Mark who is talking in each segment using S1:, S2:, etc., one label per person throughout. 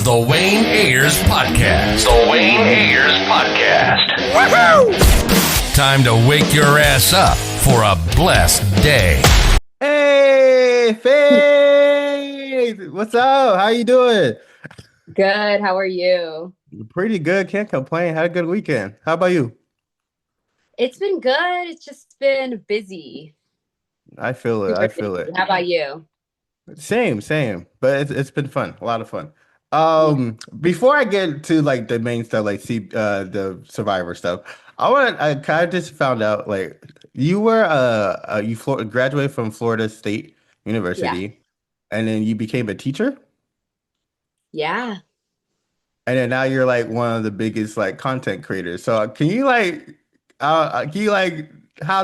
S1: The Wayne Ayers Podcast. The Wayne Ayers Podcast. Woohoo! Time to wake your ass up for a blessed day.
S2: Hey, Faith! What's up? How you doing?
S3: Good. How are you?
S2: Pretty good. Can't complain. Had a good weekend. How about you?
S3: It's been good. It's just been busy.
S2: I feel it.
S3: Super
S2: I feel
S3: busy.
S2: it.
S3: How about you?
S2: Same. But it's been fun. A lot of fun. Before I get to like the main stuff, like the Survivor stuff, I kind of just found out like you were graduated from Florida State
S3: Yeah.
S2: University, and then you became a teacher.
S3: Yeah.
S2: And then now you're like one of the biggest like content creators. So how did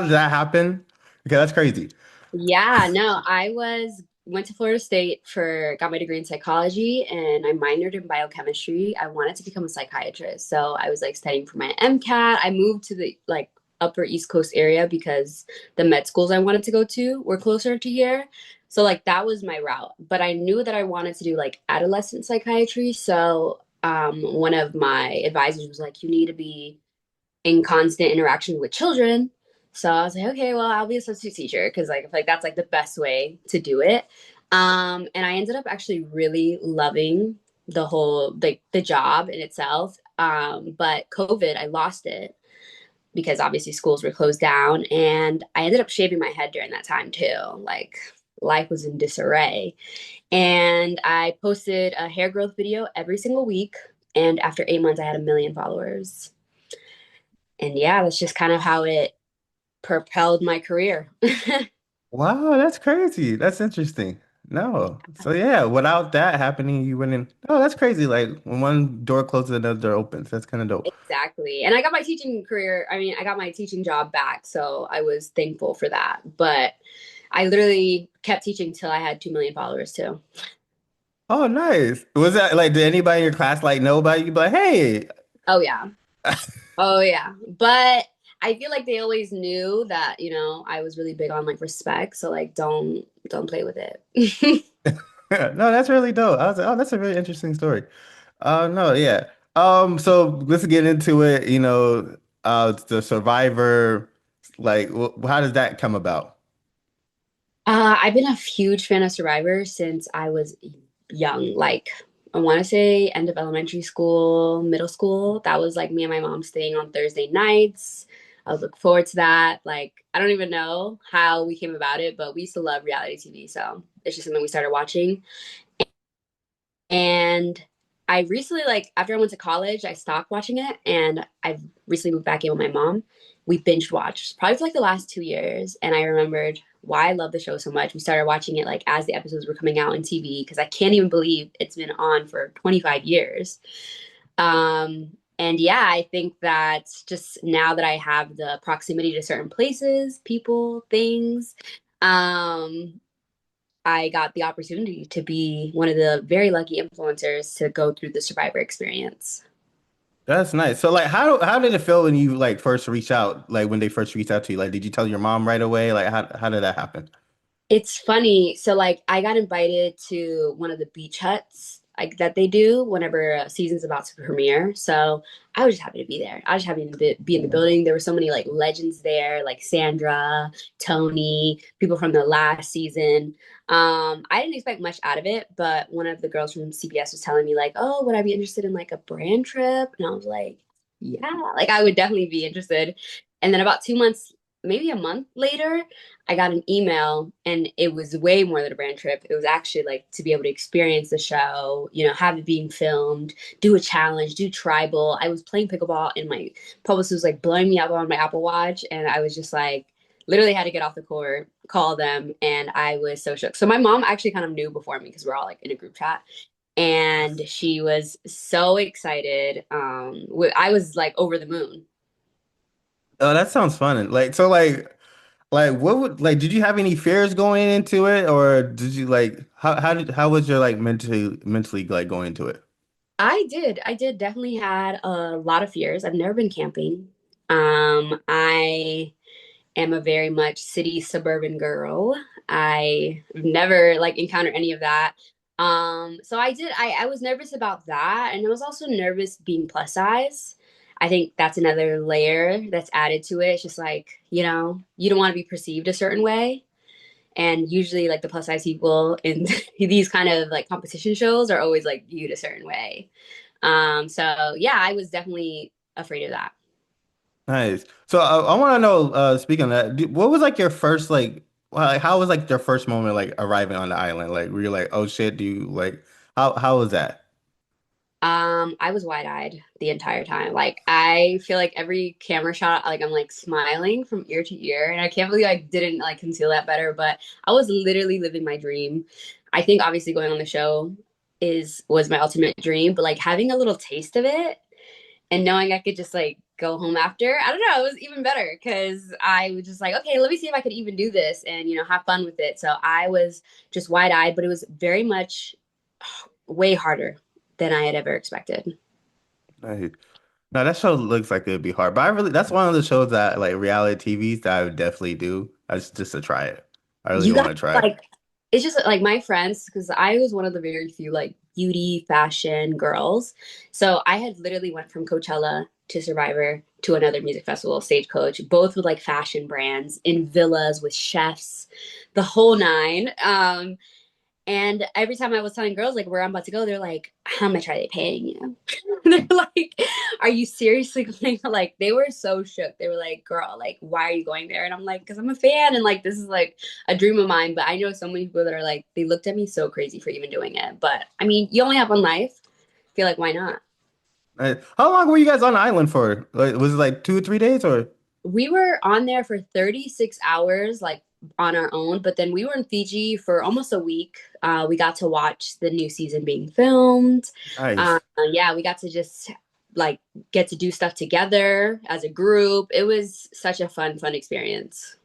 S2: that happen? Okay, that's crazy.
S3: Yeah. No, went to Florida State got my degree in psychology and I minored in biochemistry. I wanted to become a psychiatrist. So I was like studying for my MCAT. I moved to the like upper East Coast area because the med schools I wanted to go to were closer to here. So like that was my route. But I knew that I wanted to do like adolescent psychiatry. So one of my advisors was like, you need to be in constant interaction with children. So I was like, okay, well, I'll be a substitute teacher because like I feel like that's like the best way to do it. And I ended up actually really loving the whole like the job in itself. But COVID, I lost it because obviously schools were closed down, and I ended up shaving my head during that time too. Like life was in disarray. And I posted a hair growth video every single week. And after 8 months, I had 1 million followers. And yeah, that's just kind of how it propelled my career.
S2: Wow, that's crazy. That's interesting. No. So yeah, without that happening, you wouldn't. Oh, that's crazy. Like when one door closes, another door opens. That's kind of dope.
S3: Exactly. And I got my teaching career. I mean, I got my teaching job back. So I was thankful for that. But I literally kept teaching till I had 2 million followers too.
S2: Oh, nice. Was that like, did anybody in your class like know about you? Be like, hey.
S3: Oh, yeah. Oh, yeah. But I feel like they always knew that, I was really big on like respect. So like, don't play with it.
S2: No, that's really dope. I was like, oh, that's a really interesting story. No, yeah. So let's get into it. The Survivor, like, how does that come about?
S3: I've been a huge fan of Survivor since I was young. Like, I want to say end of elementary school, middle school. That was like me and my mom staying on Thursday nights. I would look forward to that. Like, I don't even know how we came about it, but we used to love reality TV. So it's just something we started watching. And I recently, like, after I went to college, I stopped watching it. And I've recently moved back in with my mom. We binge watched probably for like the last 2 years. And I remembered why I love the show so much. We started watching it like as the episodes were coming out on TV because I can't even believe it's been on for 25 years. And yeah, I think that just now that I have the proximity to certain places, people, things, um, I got the opportunity to be one of the very lucky influencers to go through the Survivor experience.
S2: That's nice. So, like, how did it feel when you like first reached out? Like when they first reached out to you? Like, did you tell your mom right away? Like, how did that happen?
S3: It's funny. So like I got invited to one of the beach huts like that they do whenever a season's about to premiere. So I was just happy to be there. I was just happy to be in the building. There were so many like legends there, like Sandra, Tony, people from the last season. I didn't expect much out of it, but one of the girls from CBS was telling me like, "Oh, would I be interested in like a brand trip?" And I was like, "Yeah, like I would definitely be interested." And then about 2 months, maybe a month later, I got an email and it was way more than a brand trip. It was actually like to be able to experience the show, have it being filmed, do a challenge, do tribal. I was playing pickleball and my publicist was like blowing me up on my Apple Watch. And I was just like, literally had to get off the court, call them. And I was so shook. So my mom actually kind of knew before me because we're all like in a group chat. And she was so excited. I was like over the moon.
S2: Oh, that sounds fun. And like, so like what would like did you have any fears going into it, or did you like how was your like mentally like going into it?
S3: I did definitely had a lot of fears. I've never been camping. I am a very much city suburban girl. I never like encountered any of that. So I was nervous about that, and I was also nervous being plus size. I think that's another layer that's added to it. It's just like, you don't want to be perceived a certain way. And usually like the plus size people in these kind of like competition shows are always like viewed a certain way. So yeah, I was definitely afraid of that.
S2: Nice. So I want to know, speaking of that, what was like your first like, well, like, how was like your first moment like arriving on the island? Like, were you like, oh shit, do you like, how was that?
S3: I was wide-eyed the entire time. Like I feel like every camera shot, like I'm like smiling from ear to ear, and I can't believe I didn't like conceal that better. But I was literally living my dream. I think obviously going on the show was my ultimate dream, but like having a little taste of it and knowing I could just like go home after, I don't know, it was even better because I was just like, okay, let me see if I could even do this and have fun with it. So I was just wide-eyed, but it was very much way harder than I had ever expected.
S2: Nice. No, that show looks like it'd be hard, but I really, that's one of the shows that like reality TVs that I would definitely do. I just to try it. I really
S3: You
S2: want
S3: got
S2: to try it.
S3: like it's just like my friends because I was one of the very few like beauty fashion girls. So I had literally went from Coachella to Survivor to another music festival, Stagecoach, both with like fashion brands in villas with chefs, the whole nine. And every time I was telling girls like where I'm about to go, they're like, "How much are they paying you?" They're like, "Are you seriously going?" Like they were so shook. They were like, "Girl, like why are you going there?" And I'm like, "Cause I'm a fan, and like this is like a dream of mine." But I know so many people that are like, they looked at me so crazy for even doing it. But I mean, you only have one life. I feel like why not?
S2: How long were you guys on the island for? Like, was it like 2 or 3 days or?
S3: We were on there for 36 hours, like on our own, but then we were in Fiji for almost a week. We got to watch the new season being filmed.
S2: Nice.
S3: Yeah, we got to just like get to do stuff together as a group. It was such a fun experience.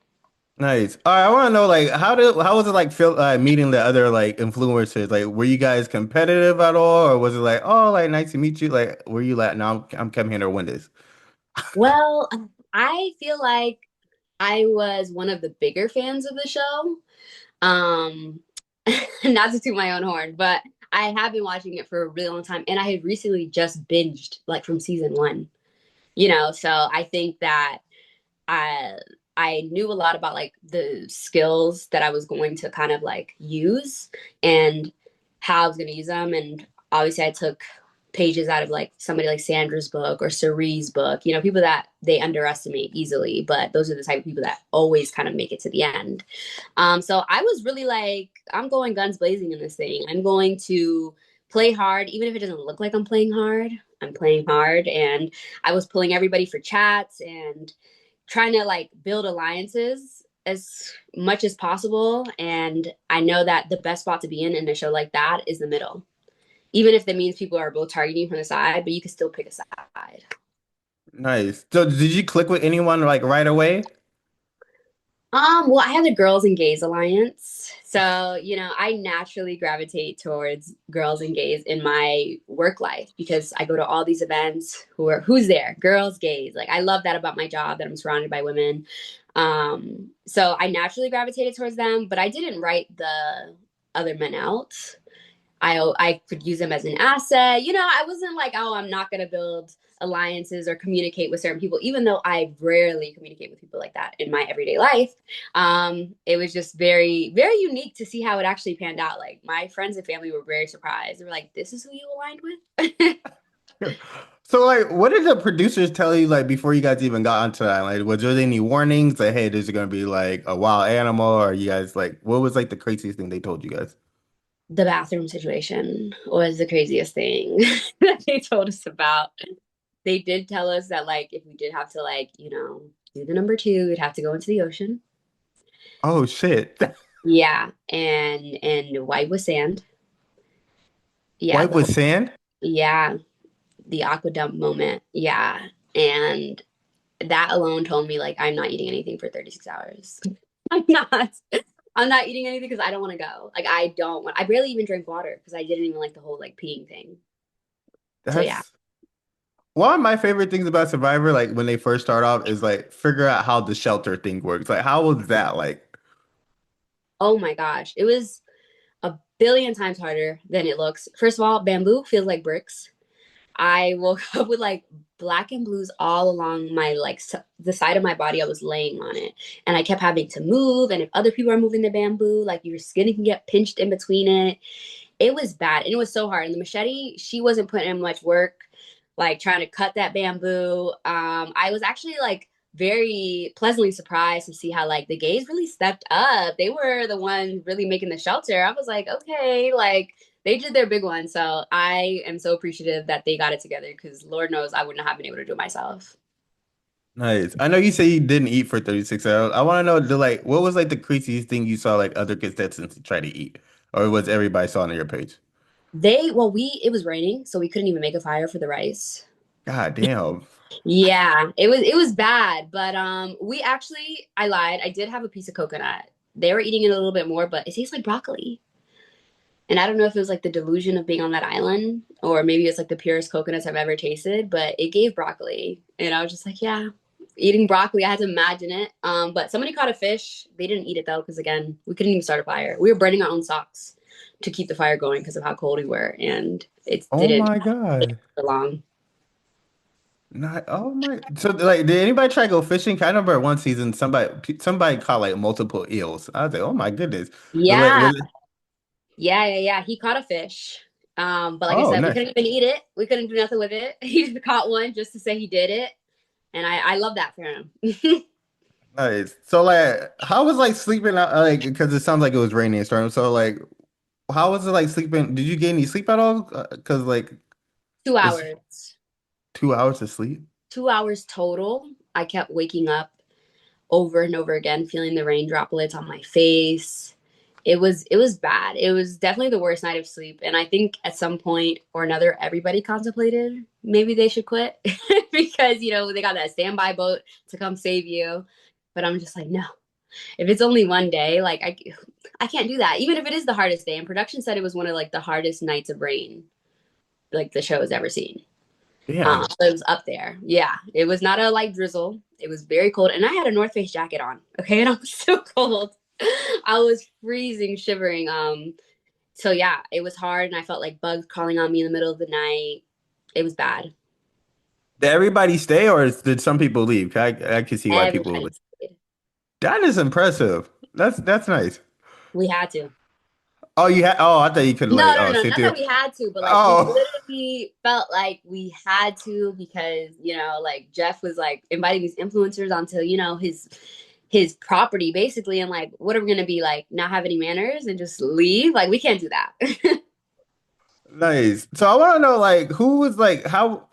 S2: Nice. All right, I want to know like how was it like feel meeting the other like influencers? Like, were you guys competitive at all, or was it like, oh, like nice to meet you? Like, were you like, no, I'm coming here to win this?
S3: Well, I feel like I was one of the bigger fans of the show. Um, not to toot my own horn, but I have been watching it for a really long time, and I had recently just binged like from season one. So I think that I I knew a lot about like the skills that I was going to kind of like use and how I was going to use them. And obviously, I took pages out of like somebody like Sandra's book or Cerie's book, people that they underestimate easily, but those are the type of people that always kind of make it to the end. So I was really like, I'm going guns blazing in this thing. I'm going to play hard, even if it doesn't look like I'm playing hard. I'm playing hard, and I was pulling everybody for chats and trying to like build alliances as much as possible. And I know that the best spot to be in a show like that is the middle, even if that means people are both targeting you from the side, but you can still pick a side.
S2: Nice. So, did you click with anyone like right away?
S3: Well, I have the Girls and Gays Alliance. So, I naturally gravitate towards girls and gays in my work life because I go to all these events who's there? Girls, gays. Like I love that about my job that I'm surrounded by women. So I naturally gravitated towards them, but I didn't write the other men out. I could use them as an asset. I wasn't like, oh, I'm not gonna build alliances or communicate with certain people, even though I rarely communicate with people like that in my everyday life. It was just very, very unique to see how it actually panned out. Like my friends and family were very surprised. They were like, "This is who you aligned with."
S2: So, like, what did the producers tell you like before you guys even got onto that? Like, was there any warnings that hey, this is gonna be like a wild animal, or you guys like what was like the craziest thing they told you guys?
S3: The bathroom situation was the craziest thing that they told us about. They did tell us that like if we did have to like, do the number two, we'd have to go into the ocean.
S2: Oh shit.
S3: Yeah, and wipe with sand. Yeah,
S2: White with sand?
S3: yeah, the aqua dump moment. Yeah, and that alone told me like I'm not eating anything for 36 hours. I'm not. I'm not eating anything because I don't want to go. Like I don't want. I barely even drink water because I didn't even like the whole like peeing thing. So yeah.
S2: That's one of my favorite things about Survivor, like when they first start off, is like figure out how the shelter thing works. Like, how was that like?
S3: Oh my gosh, it was a billion times harder than it looks. First of all, bamboo feels like bricks. I woke up with like black and blues all along my like the side of my body. I was laying on it, and I kept having to move. And if other people are moving the bamboo, like your skin can get pinched in between it. It was bad, and it was so hard. And the machete, she wasn't putting in much work, like trying to cut that bamboo. I was actually like very pleasantly surprised to see how like the gays really stepped up. They were the ones really making the shelter. I was like, okay, like they did their big one. So I am so appreciative that they got it together because Lord knows I wouldn't have been able to do it myself.
S2: Nice. I know you say you didn't eat for 36 hours. I want to know what was like the craziest thing you saw like other contestants try to eat, or was everybody saw on your page?
S3: It was raining, so we couldn't even make a fire for the rice.
S2: God damn.
S3: Yeah, it was bad, but we actually I lied. I did have a piece of coconut. They were eating it a little bit more, but it tastes like broccoli. And I don't know if it was like the delusion of being on that island, or maybe it's like the purest coconuts I've ever tasted, but it gave broccoli. And I was just like, yeah, eating broccoli. I had to imagine it. But somebody caught a fish. They didn't eat it though, because again, we couldn't even start a fire. We were burning our own socks to keep the fire going because of how cold we were, and it
S2: Oh
S3: didn't
S2: my
S3: take
S2: God.
S3: for long.
S2: Not oh my. So like, did anybody try to go fishing? 'Cause I remember one season somebody caught like multiple eels. I was like, oh my goodness. But like,
S3: Yeah,
S2: was it?
S3: yeah. He caught a fish. But like I
S2: Oh,
S3: said, we
S2: nice,
S3: couldn't even eat it. We couldn't do nothing with it. He caught one just to say he did it, and I love that for him.
S2: nice. So like, how was like sleeping out? Like, because it sounds like it was raining and storm. So like, how was it like sleeping? Did you get any sleep at all? Because like,
S3: two
S2: it's
S3: hours.
S2: 2 hours of sleep.
S3: 2 hours total. I kept waking up over and over again, feeling the rain droplets on my face. It was bad. It was definitely the worst night of sleep. And I think at some point or another, everybody contemplated maybe they should quit because they got that standby boat to come save you. But I'm just like, no. If it's only one day, like I can't do that. Even if it is the hardest day. And production said it was one of like the hardest nights of rain like the show has ever seen.
S2: Damn.
S3: So it was up there. Yeah, it was not a light drizzle. It was very cold, and I had a North Face jacket on. Okay, and I was so cold. I was freezing, shivering. So yeah, it was hard, and I felt like bugs crawling on me in the middle of the night. It was bad.
S2: Did everybody stay, or did some people leave? 'Cause I can see why people would
S3: Everybody
S2: leave.
S3: stayed.
S2: That is impressive. That's nice.
S3: We had to.
S2: Oh, you had. Oh, I thought you could
S3: No,
S2: like
S3: no, no,
S2: sit
S3: not that
S2: through.
S3: we had to, but like we
S2: Oh,
S3: literally felt like we had to because like Jeff was like inviting these influencers onto his property basically, and like, what are we gonna be like? Not have any manners and just leave? Like, we can't do that.
S2: nice. So I want to know like who was how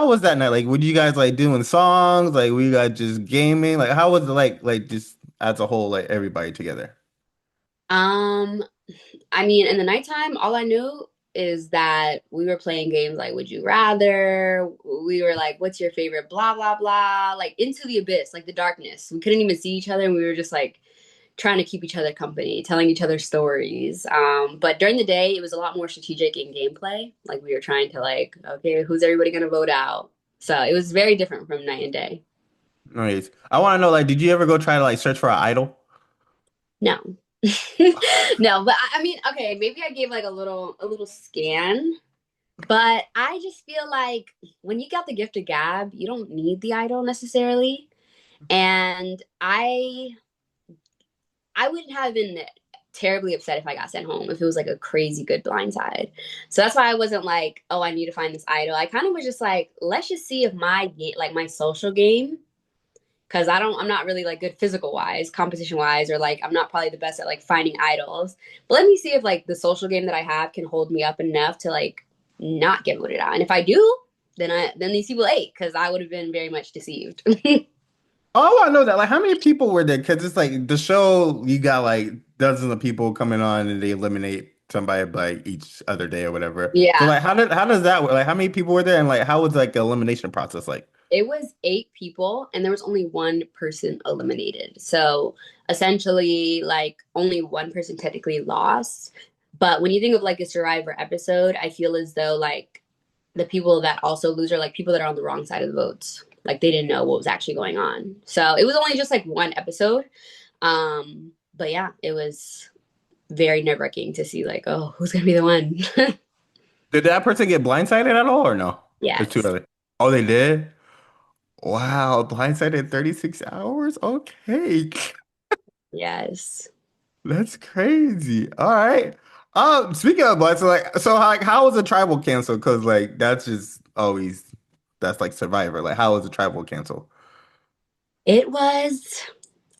S2: was that night? Like, were you guys like doing songs? Like, were you guys just gaming? Like, how was it like just as a whole like everybody together?
S3: um, I mean, in the nighttime, all I knew is that we were playing games like Would You Rather. We were like, What's your favorite? Blah blah blah. Like into the abyss, like the darkness. We couldn't even see each other, and we were just like trying to keep each other company, telling each other stories. But during the day, it was a lot more strategic in gameplay. Like we were trying to like, okay, who's everybody gonna vote out? So it was very different from night and day.
S2: Nice. I want to know like, did you ever go try to like search for an idol?
S3: No. No, but I mean, okay, maybe I gave like a little scan, but I just feel like when you got the gift of gab, you don't need the idol necessarily. And I wouldn't have been terribly upset if I got sent home if it was like a crazy good blindside. So that's why I wasn't like, oh, I need to find this idol. I kind of was just like, let's just see if my game, like my social game, because I'm not really like good physical wise, competition wise, or like I'm not probably the best at like finding idols. But let me see if like the social game that I have can hold me up enough to like not get voted out. And if I do, then these people ate because I would have been very much deceived.
S2: Oh, I know that. Like, how many people were there? Because it's like the show, you got like dozens of people coming on, and they eliminate somebody like each other day or whatever. So
S3: Yeah.
S2: like, how does that work? Like, how many people were there, and like, how was like the elimination process like?
S3: It was 8 people, and there was only one person eliminated. So essentially, like only one person technically lost. But when you think of like a Survivor episode, I feel as though like the people that also lose are like people that are on the wrong side of the votes. Like they didn't know what was actually going on. So it was only just like one episode. But yeah, it was very nerve-wracking to see like, oh, who's gonna be the one?
S2: Did that person get blindsided at all or no? It's too
S3: Yes.
S2: early. Oh, they did? Wow, blindsided in 36 hours? Okay.
S3: Yes.
S2: That's crazy. All right. Speaking of blood, so like how was the tribal canceled? Because like that's just always that's like Survivor. Like how was the tribal canceled?
S3: It was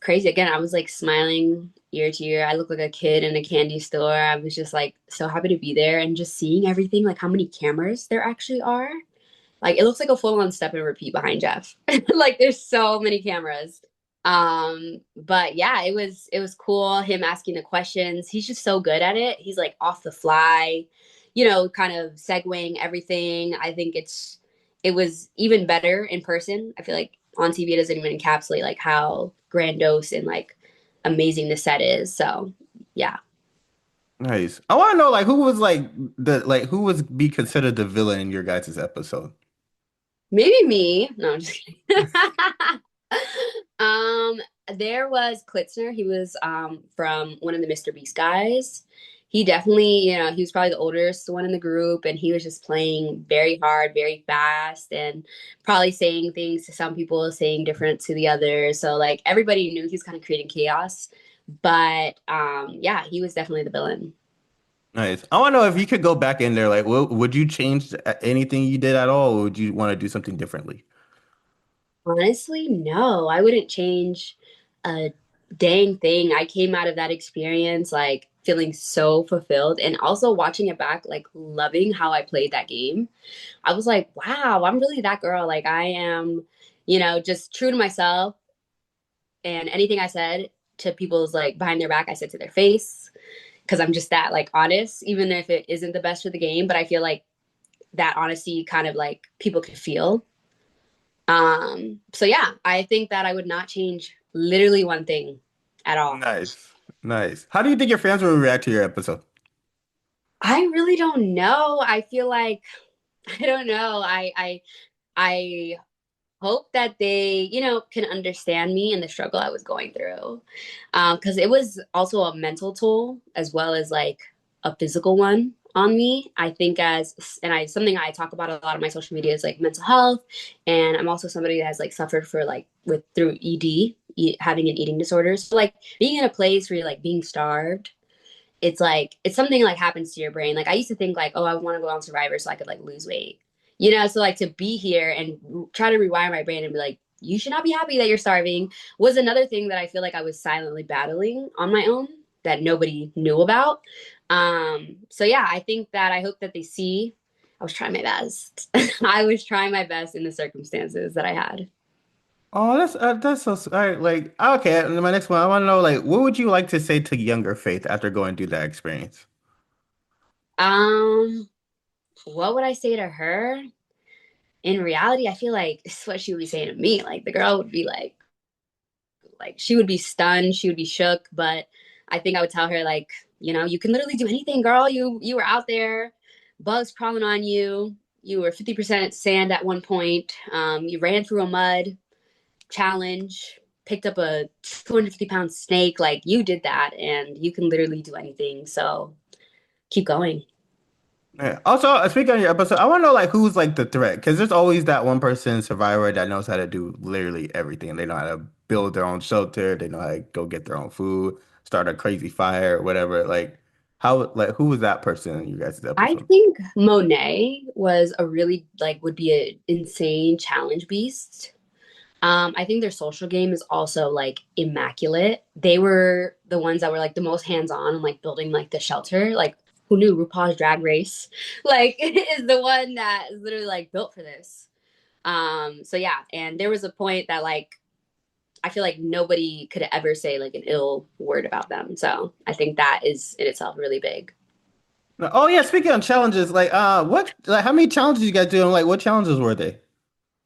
S3: crazy. Again, I was like smiling ear to ear. I looked like a kid in a candy store. I was just like so happy to be there and just seeing everything, like how many cameras there actually are. Like it looks like a full-on step and repeat behind Jeff. Like there's so many cameras. But yeah, it was cool him asking the questions. He's just so good at it. He's like off the fly, kind of segueing everything. I think it was even better in person. I feel like on TV it doesn't even encapsulate like how grandiose and like amazing the set is. So yeah.
S2: Nice. I want to know like who was like the like who was be considered the villain in your guys' episode?
S3: Maybe me. No, I'm just kidding. um, there was Klitzner. He was from one of the Mr. Beast guys. He definitely, he was probably the oldest one in the group, and he was just playing very hard, very fast, and probably saying things to some people, saying different to the others. So like everybody knew he was kind of creating chaos. But yeah, he was definitely the villain.
S2: Nice. I want to know if you could go back in there, like, would you change anything you did at all, or would you want to do something differently?
S3: Honestly, no, I wouldn't change a dang thing. I came out of that experience like feeling so fulfilled and also watching it back, like loving how I played that game. I was like, wow, I'm really that girl. Like I am, just true to myself. And anything I said to people's like behind their back, I said to their face because I'm just that like honest, even if it isn't the best for the game. But I feel like that honesty kind of like people could feel. So yeah, I think that I would not change literally one thing at all.
S2: Nice. Nice. How do you think your fans will react to your episode?
S3: I really don't know. I feel like I don't know. I hope that they, can understand me and the struggle I was going through. Because it was also a mental toll as well as like a physical one on me. I think something I talk about a lot on my social media is like mental health. And I'm also somebody that has like suffered for like through having an eating disorder. So like being in a place where you're like being starved, it's like it's something like happens to your brain. Like I used to think like, oh, I want to go on Survivor so I could like lose weight. So like to be here and try to rewire my brain and be like, you should not be happy that you're starving was another thing that I feel like I was silently battling on my own that nobody knew about. So yeah, I think that I hope that they see I was trying my best. I was trying my best in the circumstances that I had.
S2: Oh, that's so all right. Like, okay, and my next one, I want to know, like, what would you like to say to younger Faith after going through that experience?
S3: Um, what would I say to her? In reality, I feel like it's what she would be saying to me. Like the girl would be like she would be stunned, she would be shook, but I think I would tell her like, you can literally do anything, girl. You were out there, bugs crawling on you. You were 50% sand at one point. You ran through a mud challenge, picked up a 250-pound snake. Like you did that, and you can literally do anything. So keep going.
S2: Yeah. Also, speaking on your episode, I want to know like who's like the threat because there's always that one person Survivor that knows how to do literally everything. They know how to build their own shelter. They know how to go get their own food, start a crazy fire, whatever. Like how like who was that person in you guys'
S3: I
S2: episode?
S3: think Monet was a really like would be an insane challenge beast. I think their social game is also like immaculate. They were the ones that were like the most hands-on and like building like the shelter. Like who knew RuPaul's Drag Race like is the one that is literally like built for this. So yeah, and there was a point that like I feel like nobody could ever say like an ill word about them. So I think that is in itself really big.
S2: Oh yeah, speaking of challenges, like what like how many challenges you guys do and like what challenges were they?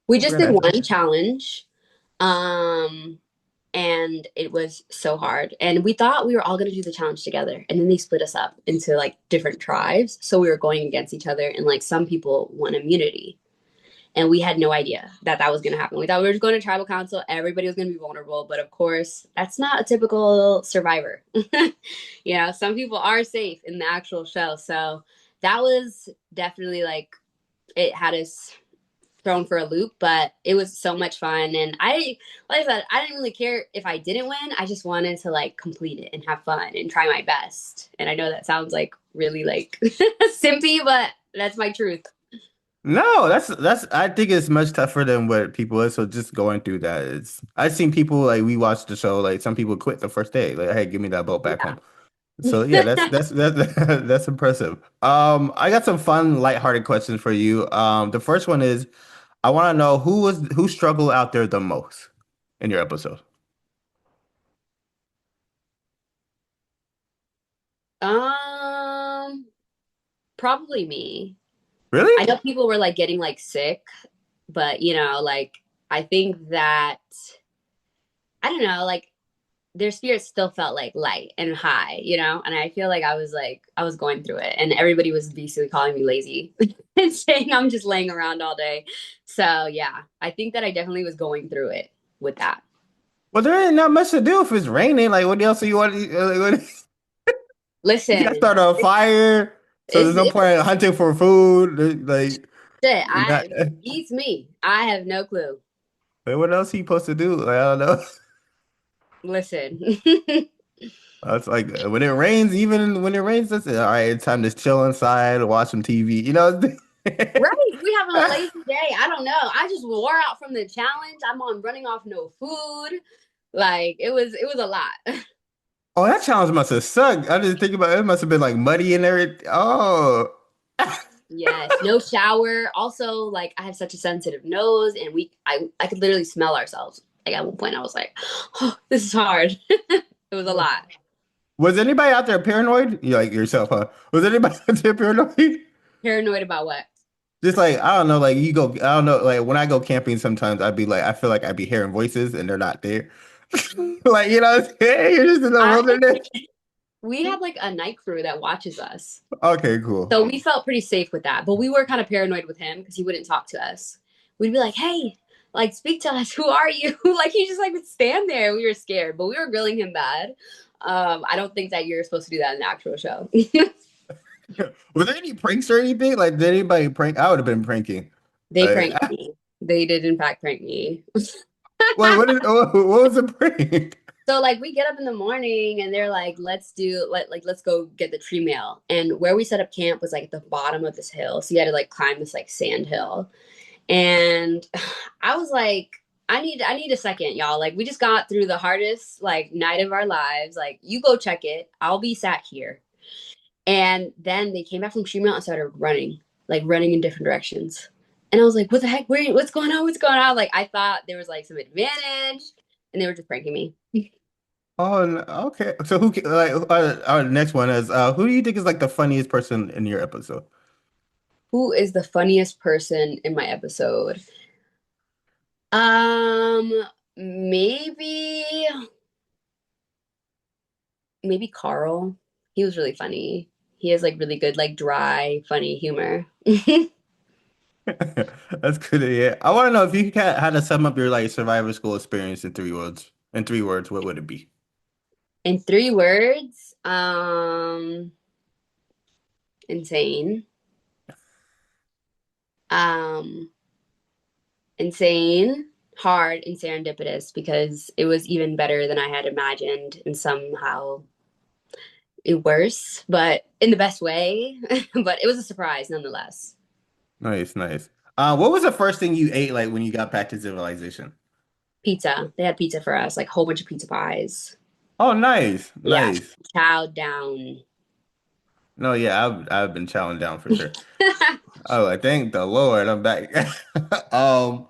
S3: We
S2: I
S3: just
S2: forgot to
S3: did
S2: ask that.
S3: one challenge. Um, and it was so hard. And we thought we were all going to do the challenge together. And then they split us up into like different tribes. So we were going against each other, and like some people won immunity. And we had no idea that that was going to happen. We thought we were just going to tribal council. Everybody was going to be vulnerable. But of course, that's not a typical survivor. Some people are safe in the actual show. So that was definitely like, it had us thrown for a loop, but it was so much fun. And like I said, I didn't really care if I didn't win. I just wanted to like complete it and have fun and try my best. And I know that sounds like really like simpy, but that's my truth.
S2: No, that's I think it's much tougher than what people is. So just going through that, I've seen people like we watched the show, like some people quit the first day. Like, hey, give me that boat back home. So yeah, that's that's impressive. I got some fun, lighthearted questions for you. The first one is I want to know who struggled out there the most in your episode.
S3: Um, Probably me. I
S2: Really?
S3: know people were like getting like sick, but like I think that I don't know, like their spirits still felt like light and high, and I feel like I was going through it, and everybody was basically calling me lazy and saying I'm just laying around all day. So yeah, I think that I definitely was going through it with that.
S2: Well, there ain't not much to do if it's raining. Like, what else do you want? You got to
S3: Listen,
S2: start a fire, so there's no
S3: it's
S2: point in hunting for food. Like,
S3: shit.
S2: you're not,
S3: Beats me. I have no clue.
S2: like, what else are you supposed to do? Like, I don't know.
S3: Listen.
S2: It's like when it rains, even when it rains, that's it. All right, it's time to chill inside, watch some TV.
S3: Right. We having a lazy day. I don't know. I just wore out from the challenge. I'm on running off no food. Like it was a lot.
S2: Oh, that challenge must have sucked. I didn't think about it. It must have been like muddy and everything. Oh,
S3: Yes. No shower. Also, like I have such a sensitive nose and I could literally smell ourselves. Like at one point I was like, oh, this is hard. It was a lot.
S2: was anybody out there paranoid? You like yourself, huh? Was anybody out there paranoid?
S3: Paranoid about what?
S2: Just like I don't know, like you go, I don't know, like when I go camping, sometimes I'd be like, I feel like I'd be hearing voices and they're not there. Like hey, you're just in the
S3: I
S2: wilderness.
S3: We have like a night crew that watches us.
S2: Okay, cool.
S3: So we felt pretty safe with that. But we were kind of paranoid with him because he wouldn't talk to us. We'd be like, hey, like speak to us. Who are you? Like he just like would stand there. We were scared, but we were grilling him bad. I don't think that you're supposed to do that in the actual show.
S2: Were there any pranks or anything? Like, did anybody prank? I would have been pranking.
S3: They
S2: Like,
S3: pranked me. They did in fact prank me.
S2: wait, what was the prank?
S3: So like we get up in the morning and they're like, let's go get the tree mail. And where we set up camp was like at the bottom of this hill. So you had to like climb this like sand hill. And I was like, I need a second, y'all. Like we just got through the hardest like night of our lives. Like you go check it. I'll be sat here. And then they came back from tree mail and started running, like running in different directions. And I was like, what the heck? What's going on? What's going on? Like I thought there was like some advantage and they were just pranking me.
S2: Oh, okay. So like our next one is who do you think is like the funniest person in your episode?
S3: Who is the funniest person in my episode? Um, maybe Carl. He was really funny. He has like really good, like dry, funny humor.
S2: That's good. Yeah, I want to know if you had to sum up your like survivor school experience in 3 words. In 3 words, what would it be?
S3: In 3 words, insane. Um, Insane, hard, and serendipitous because it was even better than I had imagined and somehow it worse, but in the best way. But it was a surprise nonetheless.
S2: Nice, nice. What was the first thing you ate like when you got back to civilization?
S3: Pizza. They had pizza for us, like a whole bunch of pizza pies.
S2: Oh, nice,
S3: Yeah,
S2: nice.
S3: chowed down.
S2: No, yeah, I've been chowing down for sure. Oh, I thank the Lord, I'm back. Um,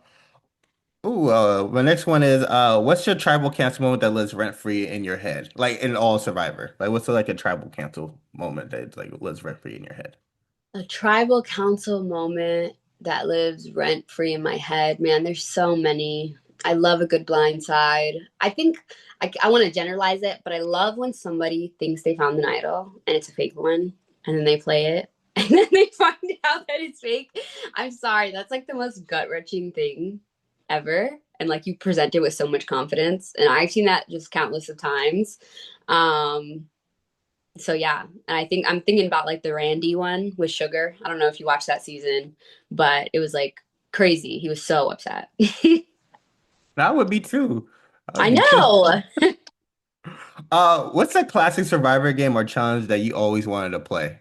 S2: my next one is what's your tribal cancel moment that lives rent free in your head? Like in all Survivor. Like what's like a tribal cancel moment that like lives rent free in your head?
S3: A tribal council moment that lives rent free in my head. Man, there's so many. I love a good blind side. I think I want to generalize it, but I love when somebody thinks they found an idol and it's a fake one and then they play it and then they find out that it's fake. I'm sorry, that's like the most gut-wrenching thing ever. And like you present it with so much confidence. And I've seen that just countless of times. Um, so yeah, and I think I'm thinking about like the Randy one with Sugar. I don't know if you watched that season, but it was like crazy. He was so upset.
S2: That would be too. That would
S3: I
S2: be too.
S3: know.
S2: What's a classic Survivor game or challenge that you always wanted to play?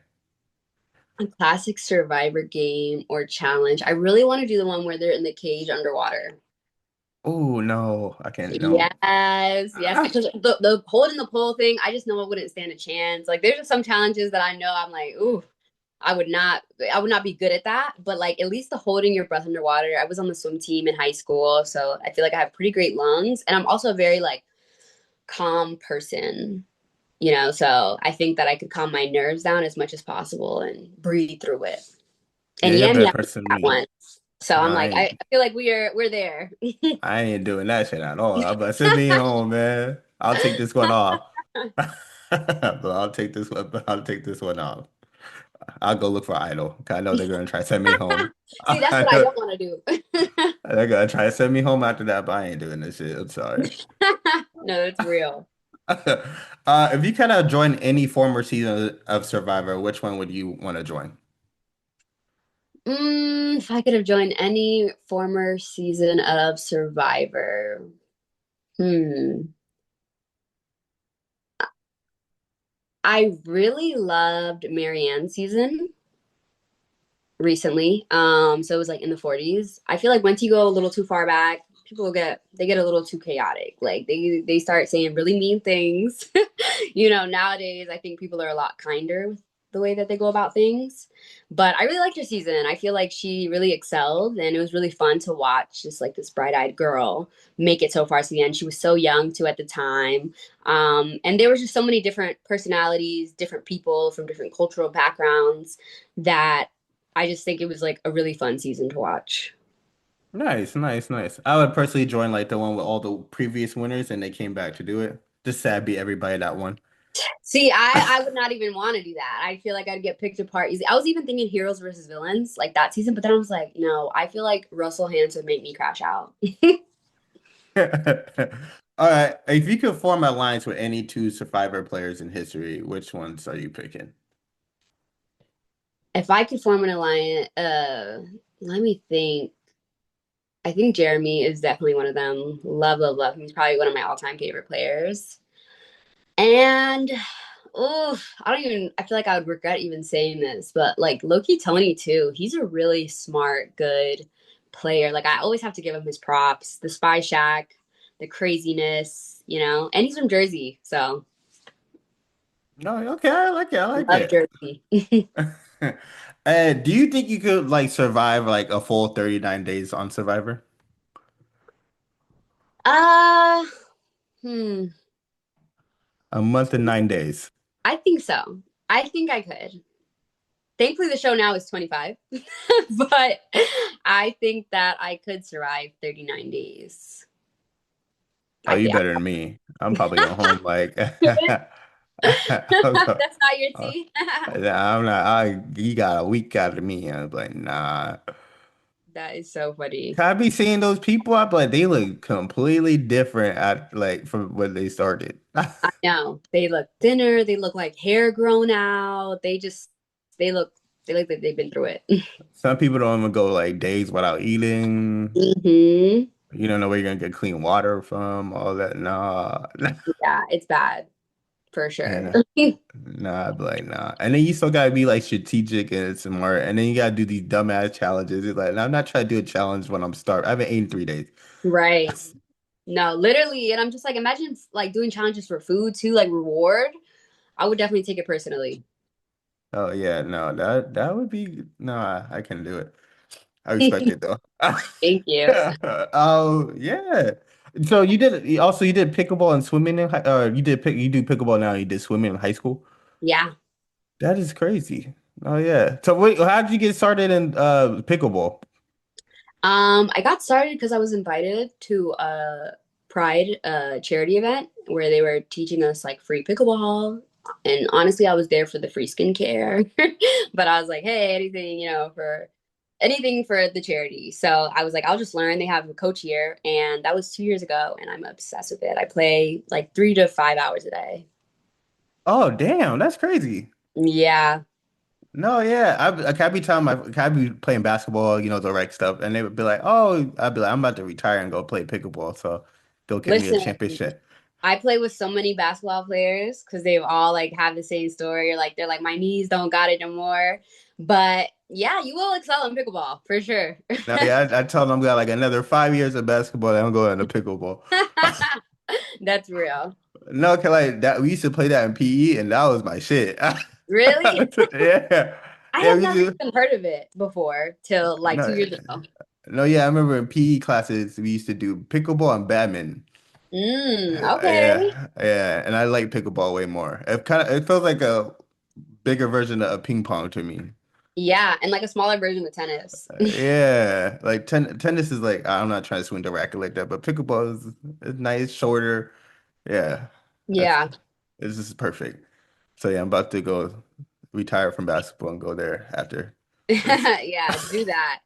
S3: A classic Survivor game or challenge. I really want to do the one where they're in the cage underwater.
S2: Oh no, I can't. No.
S3: Yes, yes.
S2: Ah,
S3: Because the holding the pole thing, I just know I wouldn't stand a chance. Like there's just some challenges that I know I'm like, ooh, I would not be good at that. But like at least the holding your breath underwater. I was on the swim team in high school, so I feel like I have pretty great lungs. And I'm also a very like calm person, so I think that I could calm my nerves down as much as possible and breathe through it.
S2: yeah,
S3: And
S2: you're a
S3: Yami,
S2: better
S3: I did
S2: person than
S3: that
S2: me.
S3: one. So
S2: No,
S3: I'm like, I feel like we're there.
S2: I ain't doing that shit at all. But send me home, man. I'll take this one off. But I'll take this one. I'll take this one off. I'll go look for Idol. 'Cause I know they're gonna try to send me home.
S3: See, that's
S2: I
S3: what I
S2: know
S3: don't want to do.
S2: they're gonna try to send me home after that, but I ain't doing this shit. I'm sorry.
S3: No, it's real.
S2: If you kind of join any former season of Survivor, which one would you want to join?
S3: If I could have joined any former season of Survivor, hmm. I really loved Marianne's season recently. So it was like in the 40s. I feel like once you go a little too far back, people get a little too chaotic. Like they start saying really mean things. Nowadays I think people are a lot kinder with the way that they go about things. But I really liked her season. I feel like she really excelled and it was really fun to watch just like this bright-eyed girl make it so far to the end. She was so young too at the time. And there was just so many different personalities, different people from different cultural backgrounds that I just think it was like a really fun season to watch.
S2: Nice, nice, nice. I would personally join like the one with all the previous winners and they came back to do it. Just sad beat everybody that won.
S3: See, I would not even want to do that. I feel like I'd get picked apart easy. I was even thinking heroes versus villains like that season, but then I was like, no, I feel like Russell Hantz would make me crash out.
S2: All right. If you could form an alliance with any two Survivor players in history, which ones are you picking?
S3: If I could form an alliance, let me think. I think Jeremy is definitely one of them. Love, love, love. He's probably one of my all-time favorite players. And oh, I feel like I would regret even saying this, but like Loki Tony too. He's a really smart, good player. Like I always have to give him his props. The Spy Shack, the craziness, and he's from Jersey, so
S2: No, okay, I like it. I like
S3: love
S2: it.
S3: Jersey.
S2: Do you think you could like survive like a full 39 days on Survivor?
S3: Uh, hmm.
S2: A month and 9 days.
S3: I think so. I think I could. Thankfully, the show now is 25, but I think that I could survive 39 days.
S2: Oh,
S3: I
S2: you
S3: think
S2: better than me. I'm probably going home like
S3: that's not your
S2: uh,
S3: tea.
S2: I'm not. You got a week out of me. I'm like, nah.
S3: That is so funny.
S2: Can I be seeing those people? I like they look completely different at like from when they started.
S3: I know. They look thinner. They look like hair grown out. They look, they look like they've been through it.
S2: Some people don't even go like days without eating.
S3: hmm
S2: You don't know where you're gonna get clean water from, all that. Nah.
S3: Yeah, it's bad for sure.
S2: And nah, I'd be like, nah. And then you still gotta be like strategic and smart. And then you gotta do these dumbass challenges. It's like, I'm not trying to do a challenge when I'm starved. I haven't eaten 3 days.
S3: Right. No, literally. And I'm just like, imagine like doing challenges for food too, like reward. I would definitely take it personally.
S2: Oh yeah, no, that would be no, I can do it. I respect it though.
S3: Thank you.
S2: Oh yeah. So you did pickleball and swimming in you do pickleball now, you did swimming in high school?
S3: Yeah.
S2: That is crazy. Oh yeah. So wait, how did you get started in pickleball?
S3: I got started because I was invited to a Pride charity event where they were teaching us like free pickleball. And honestly, I was there for the free skincare, but I was like, hey, anything, for anything for the charity. So I was like, I'll just learn. They have a coach here, and that was 2 years ago, and I'm obsessed with it. I play like 3 to 5 hours a day.
S2: Oh, damn, that's crazy.
S3: Yeah.
S2: No, yeah, I be telling I be playing basketball, the right stuff, and they would be like, "Oh," I'd be like, "I'm about to retire and go play pickleball, so go get me a
S3: Listen,
S2: championship."
S3: I play with so many basketball players because they've all like have the same story. Or like they're like, my knees don't got it no more. But yeah, you will excel in pickleball for sure.
S2: Now, yeah, I tell them I'm got like another 5 years of basketball, and I'm going to pickleball.
S3: That's real.
S2: No, cause like that we used to play that in PE, and that was my shit.
S3: Really?
S2: Yeah,
S3: I
S2: yeah,
S3: have
S2: we
S3: never
S2: used to.
S3: even heard of it before till like
S2: No,
S3: 2 years ago.
S2: no, yeah, I remember in PE classes we used to do pickleball and badminton.
S3: Okay.
S2: Yeah, and I like pickleball way more. It feels like a bigger version of ping pong to me.
S3: Yeah, and like a smaller version of tennis.
S2: Yeah, like tennis is like I'm not trying to swing the racket like that, but pickleball is nice, shorter. Yeah, that's
S3: Yeah.
S2: it's just perfect. So yeah, I'm about to go retire from basketball and go there after this.
S3: Yeah, do that.